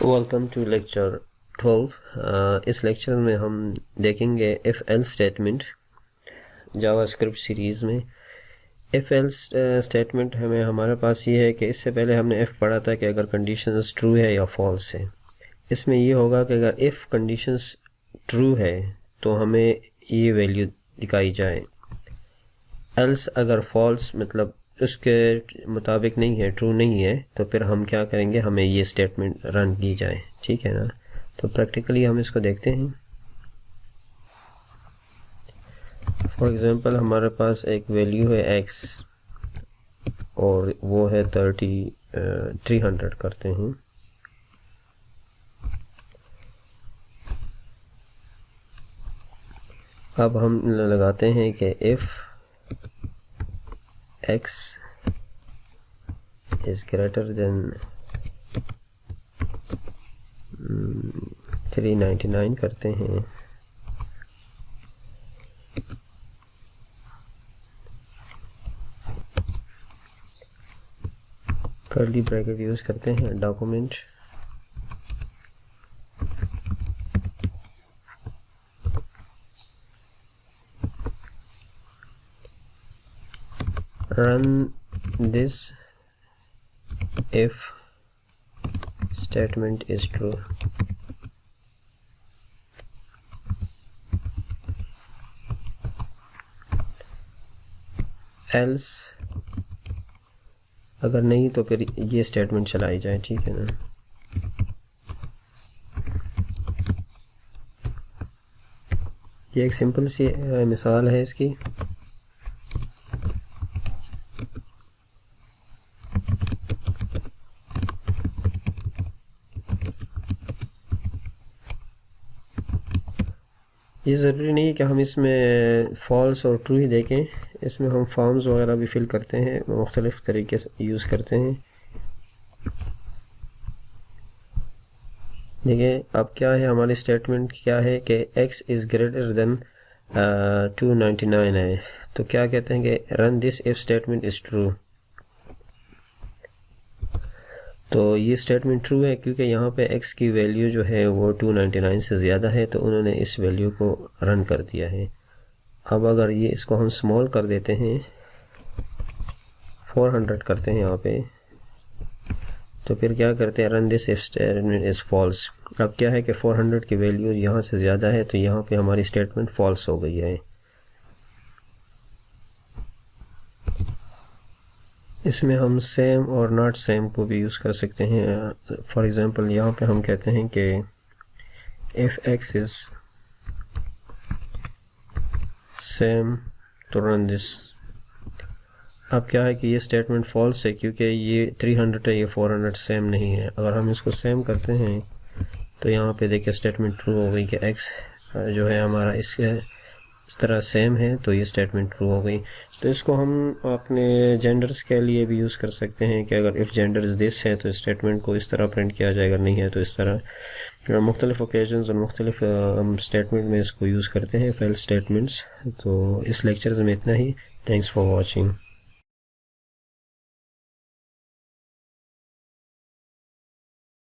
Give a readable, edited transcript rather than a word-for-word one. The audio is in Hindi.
Welcome to lecture 12। इस लेक्चर में हम देखेंगे if else statement JavaScript series में। इफ़ एल्स स्टेटमेंट हमारे पास ये है कि इससे पहले हमने इफ़ पढ़ा था कि अगर कंडीशंस ट्रू है या फॉल्स है। इसमें ये होगा कि अगर इफ़ कंडीशंस ट्रू है तो हमें ये वैल्यू दिखाई जाए, एल्स अगर फॉल्स मतलब उसके मुताबिक नहीं है, ट्रू नहीं है, तो फिर हम क्या करेंगे, हमें ये स्टेटमेंट रन की जाए। ठीक है ना। तो प्रैक्टिकली हम इसको देखते हैं। फॉर एग्जांपल हमारे पास एक वैल्यू है x और वो है 300 करते हैं। अब हम लगाते हैं कि if x is greater than 399 करते हैं। कर्ली ब्रैकेट यूज करते हैं। Document run this if statement is true। else अगर नहीं तो फिर ये स्टेटमेंट चलाई जाए। ठीक है ना। ये एक सिंपल सी मिसाल है इसकी। ये ज़रूरी नहीं कि हम इसमें फॉल्स और ट्रू ही देखें, इसमें हम फॉर्म्स वगैरह भी फिल करते हैं, मुख्तलिफ़ तरीके से यूज़ करते हैं। देखिए अब क्या है, हमारी स्टेटमेंट क्या है कि x इज़ ग्रेटर देन 299 है। तो क्या कहते हैं कि run this if statement is true. तो ये स्टेटमेंट ट्रू है क्योंकि यहाँ पे x की वैल्यू जो है वो 299 से ज़्यादा है, तो उन्होंने इस वैल्यू को रन कर दिया है। अब अगर ये इसको हम स्मॉल कर देते हैं, 400 करते हैं यहाँ पे, तो फिर क्या करते हैं, run this if statement is false. अब क्या है कि 400 की वैल्यू यहाँ से ज़्यादा है, तो यहाँ पे हमारी स्टेटमेंट फॉल्स हो गई है। इसमें हम सेम और नॉट सेम को भी यूज़ कर सकते हैं। फॉर एग्जांपल यहाँ पे हम कहते हैं कि इफ़ x इज़ सेम तो रन दिस। अब क्या है कि ये स्टेटमेंट फॉल्स है क्योंकि ये 300 है, ये 400 सेम नहीं है। अगर हम इसको सेम करते हैं तो यहाँ पे देखिए स्टेटमेंट ट्रू हो गई कि x जो है हमारा इस तरह सेम है, तो ये स्टेटमेंट ट्रू हो गई। तो इसको हम अपने जेंडर्स के लिए भी यूज़ कर सकते हैं कि अगर इफ़ जेंडर इज़ दिस है तो स्टेटमेंट को इस तरह प्रिंट किया जाएगा, नहीं है तो इस तरह। मुख्तलिफ़ ओकेजन्स और मुख्तलिफ़ स्टेटमेंट में इसको यूज़ करते हैं, फेल स्टेटमेंट्स। तो इस लेक्चर्स में इतना ही। Thanks for watching.